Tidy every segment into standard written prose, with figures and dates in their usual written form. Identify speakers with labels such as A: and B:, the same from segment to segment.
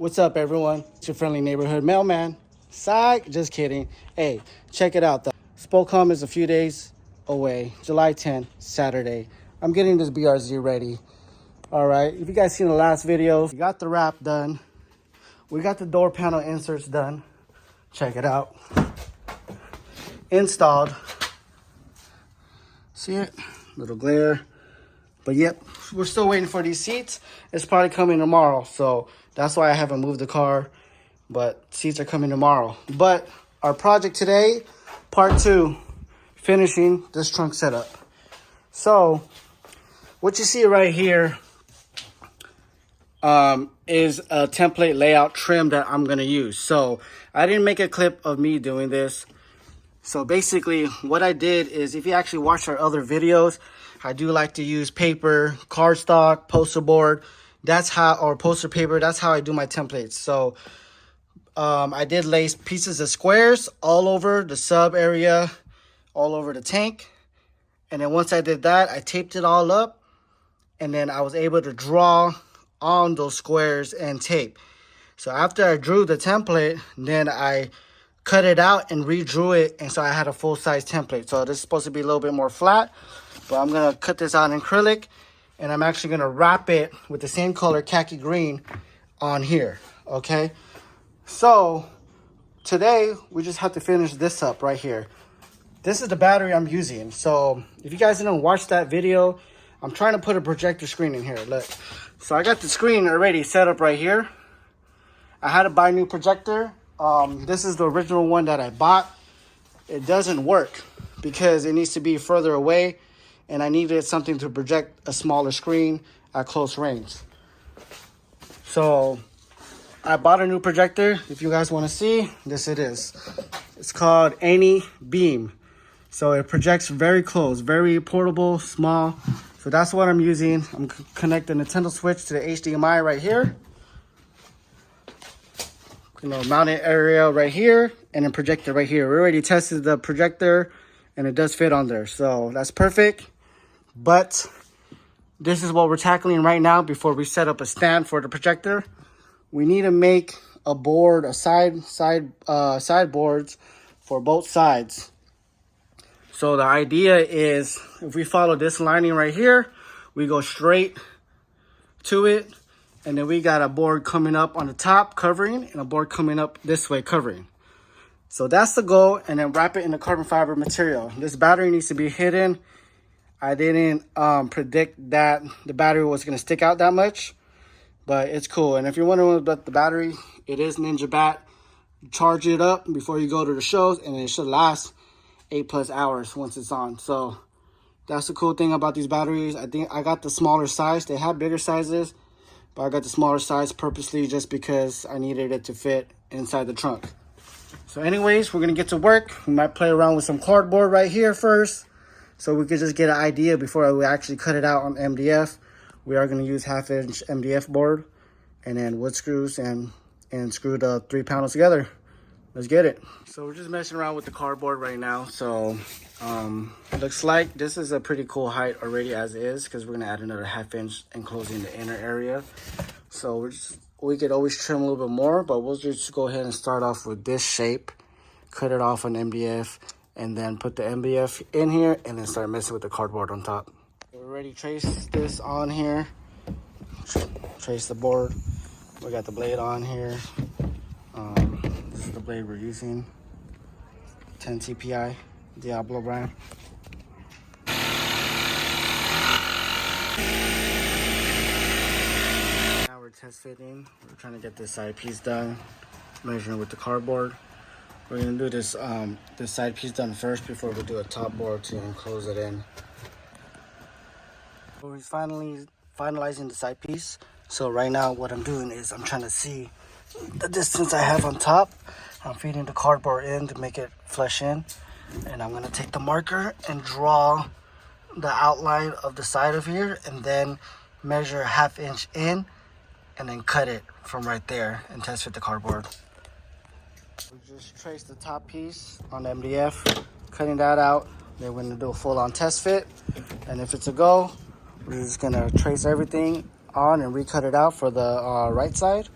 A: What's up, everyone? It's your friendly neighborhood mailman. Psych, just kidding. Hey, check it out. The Spocom is a few days away, July 10th, Saturday. I'm getting this BRZ ready. All right, if you guys seen the last video, we got the wrap done. We got the door panel inserts done. Check it out. Installed. See it? Little glare. But yep, we're still waiting for these seats. It's probably coming tomorrow, so that's why I haven't moved the car. But seats are coming tomorrow. But our project today, part 2, finishing this trunk setup. So what you see right here is a template layout trim that I'm gonna use. So I didn't make a clip of me doing this. So basically what I did is, if you actually watch our other videos, I do like to use paper, cardstock, poster board. That's how, or poster paper, that's how I do my templates. So I did lace pieces of squares all over the sub area, all over the tank. And then once I did that, I taped it all up. And then I was able to draw on those squares and tape. So after I drew the template, then I cut it out and redrew it, and so I had a full-size template. So this is supposed to be a little bit more flat, but I'm gonna cut this out in acrylic, and I'm actually gonna wrap it with the same color, khaki green, on here. Okay, so today we just have to finish this up right here. This is the battery I'm using. So if you guys didn't watch that video, I'm trying to put a projector screen in here. Look, so I got the screen already set up right here. I had to buy a new projector. This is the original one that I bought. It doesn't work because it needs to be further away, and I needed something to project a smaller screen at close range. So I bought a new projector. If you guys want to see, this it is. It's called Any Beam. So it projects very close, very portable, small. So that's what I'm using. I'm connecting the Nintendo Switch to the HDMI right here. Mounted area right here, and then projector right here. We already tested the projector and it does fit on there, so that's perfect. But this is what we're tackling right now before we set up a stand for the projector. We need to make a board, sideboards for both sides. So the idea is, if we follow this lining right here, we go straight to it. And then we got a board coming up on the top covering, and a board coming up this way covering. So that's the goal, and then wrap it in the carbon fiber material. This battery needs to be hidden. I didn't predict that the battery was going to stick out that much, but it's cool. And if you're wondering about the battery, it is Ninja Bat. Charge it up before you go to the shows, and it should last 8+ hours once it's on. So that's the cool thing about these batteries. I think I got the smaller size. They have bigger sizes, but I got the smaller size purposely just because I needed it to fit inside the trunk. So anyways, we're going to get to work. We might play around with some cardboard right here first, so we could just get an idea before we actually cut it out on MDF. We are going to use 1/2-inch MDF board and then wood screws and screw the 3 panels together. Let's get it. So we're just messing around with the cardboard right now. So it looks like this is a pretty cool height already as is, because we're gonna add another 1/2 inch enclosing the inner area. So we could always trim a little bit more, but we'll just go ahead and start off with this shape, cut it off on MDF, and then put the MDF in here, and then start messing with the cardboard on top. We already traced this on here. Trace the board. We got the blade on here. This is the blade we're using, 10 TPI, Diablo brand. Now we're test fitting. We're trying to get this side piece done, measuring with the cardboard. We're gonna do this this side piece done first before we do a top board to enclose it in. We're finally finalizing the side piece. So right now what I'm doing is I'm trying to see the distance I have on top. I'm feeding the cardboard in to make it flush in, and I'm gonna take the marker and draw the outline of the side of here, and then measure 1/2 inch in, and then cut it from right there and test fit the cardboard. We just trace the top piece on MDF, cutting that out. Then we're gonna do a full-on test fit, and if it's a go, we're just gonna trace everything on and recut it out for the right side.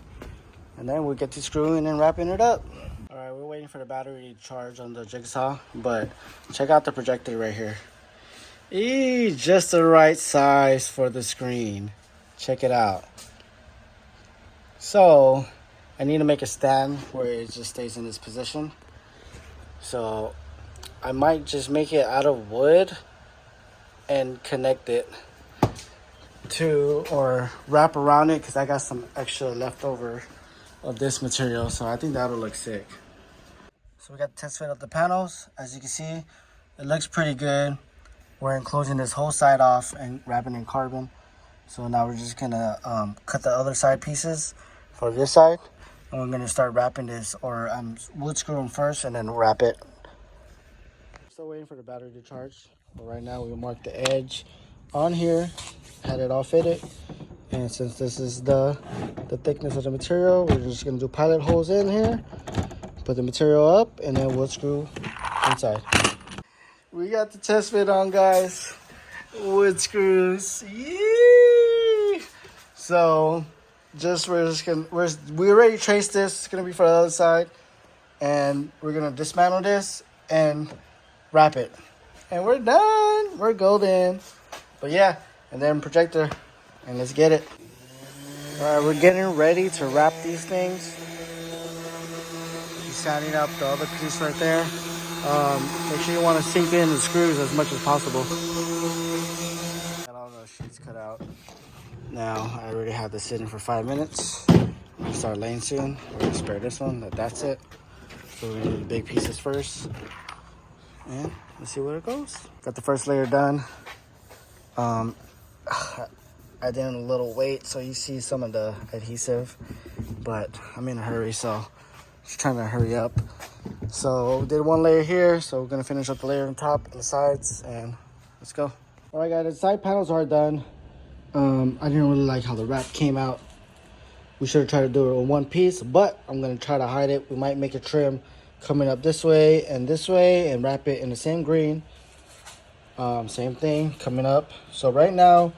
A: And then we'll get to screwing and wrapping it up. All right, we're waiting for the battery to charge on the jigsaw, but check out the projector right here. Just the right size for the screen. Check it out. So I need to make a stand where it just stays in this position. So I might just make it out of wood and connect it to, or wrap around it, because I got some extra leftover of this material, so I think that'll look sick. So we got the test fit of the panels. As you can see, it looks pretty good. We're enclosing this whole side off and wrapping in carbon. So now we're just gonna cut the other side pieces for this side, and we're gonna start wrapping this, or I'm wood screwing first and then wrap it. Still waiting for the battery to charge, but right now we mark the edge on here, had it all fitted. And since this is the thickness of the material, we're just gonna do pilot holes in here, put the material up, and then wood screw inside. We got the test fit on, guys. Wood screws. Yee! So we already traced this. It's gonna be for the other side, and we're gonna dismantle this and wrap it, and we're done. We're golden. But yeah, and then projector. And let's get it. All right, we're getting ready to wrap these things. He's sanding up the other piece right there. Make sure you want to sink in the screws as much as possible. Got all those sheets cut out. Now, I already have this sitting for 5 minutes. We'll start laying soon. We're gonna spare this one, that's it. So we're gonna do the big pieces first. And let's see where it goes. Got the first layer done. I did a little weight, so you see some of the adhesive, but I'm in a hurry, so just trying to hurry up. So we did one layer here, so we're gonna finish up the layer on top and the sides, and let's go. All right, guys, the side panels are done. I didn't really like how the wrap came out. We should have tried to do it in one piece, but I'm gonna try to hide it. We might make a trim coming up this way, and wrap it in the same green. Same thing coming up. So right now,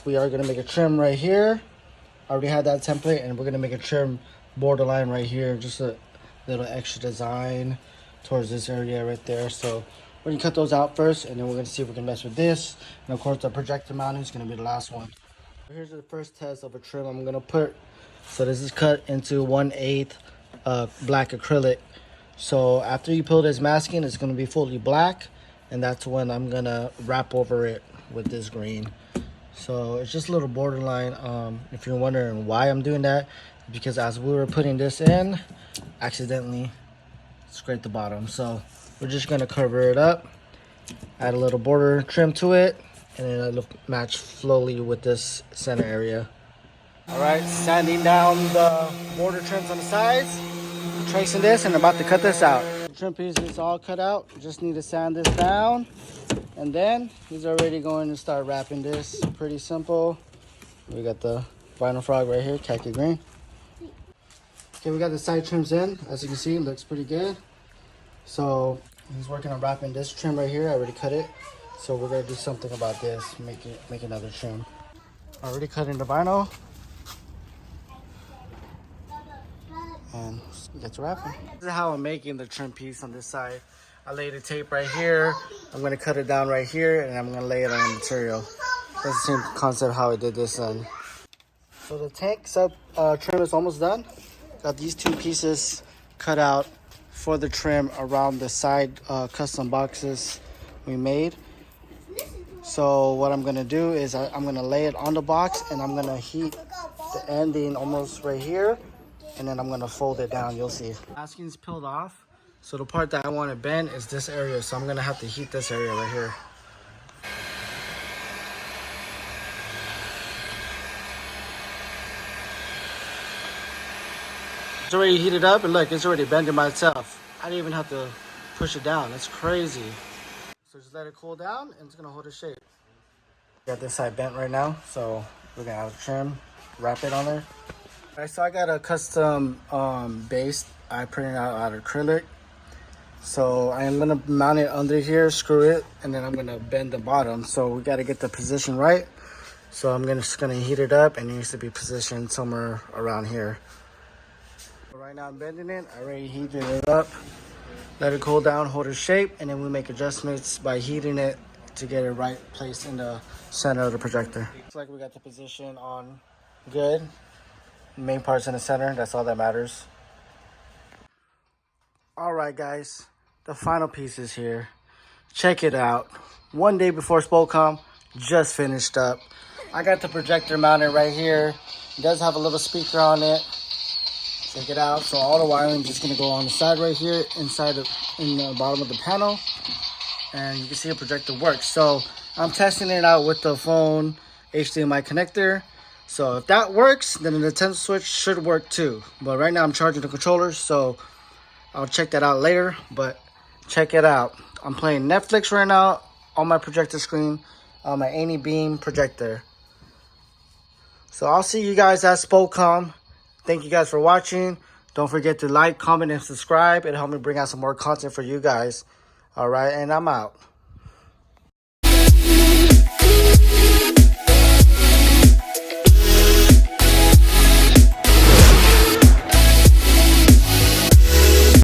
A: we are gonna make a trim right here. I already had that template, and we're gonna make a trim borderline right here, just a little extra design towards this area right there. So we're gonna cut those out first, and then we're gonna see if we can mess with this. And of course, the projector mounting is gonna be the last one. Here's the first test of a trim I'm gonna put. So this is cut into 1/8 black acrylic. So after you peel this masking, it's gonna be fully black, and that's when I'm gonna wrap over it with this green. So it's just a little borderline. If you're wondering why I'm doing that, because as we were putting this in, accidentally scraped the bottom. So we're just gonna cover it up, add a little border trim to it, and then it'll match slowly with this center area. All right, sanding down the border trims on the sides, tracing this, and about to cut this out. The trim piece is all cut out. Just need to sand this down. And then he's already going to start wrapping this. Pretty simple. We got the vinyl frog right here, khaki green. Okay, we got the side trims in. As you can see, it looks pretty good. So he's working on wrapping this trim right here. I already cut it. So we're gonna do something about this, make another trim. Already cutting the vinyl. And let's wrap it. This is how I'm making the trim piece on this side. I laid the tape right here. I'm gonna cut it down right here, and I'm gonna lay it on the material. That's the same concept how I did this one. So the tank sub trim is almost done. Got these two pieces cut out for the trim around the side custom boxes we made. So what I'm gonna do is I'm gonna lay it on the box, and I'm gonna heat the ending almost right here, and then I'm gonna fold it down. You'll see. Masking's peeled off. So the part that I want to bend is this area, so I'm gonna have to heat this area right here. It's already heated up, and look, it's already bending by itself. I didn't even have to push it down. That's crazy. So just let it cool down, and it's gonna hold its shape. Got this side bent right now, so we're gonna have a trim, wrap it on there. All right, so I got a custom base I printed out of acrylic. So I'm gonna mount it under here, screw it, and then I'm gonna bend the bottom. So we gotta get the position right. So I'm just gonna heat it up, and it needs to be positioned somewhere around here. Right now I'm bending it. I already heated it up. Let it cool down, hold its shape, and then we make adjustments by heating it to get it right placed in the center of the projector. Looks like we got the position on good. The main part's in the center. That's all that matters. All right, guys. The final piece is here. Check it out. One day before Spocom, just finished up. I got the projector mounted right here. It does have a little speaker on it. Check it out. So all the wiring is just gonna go on the side right here, in the bottom of the panel, and you can see the projector works. So I'm testing it out with the phone HDMI connector. So if that works, then the Nintendo Switch should work too. But right now I'm charging the controllers, so I'll check that out later. But check it out. I'm playing Netflix right now on my projector screen on my AnyBeam projector. So I'll see you guys at Spocom. Thank you guys for watching. Don't forget to like, comment, and subscribe. It'll help me bring out some more content for you guys. All right, and I'm out.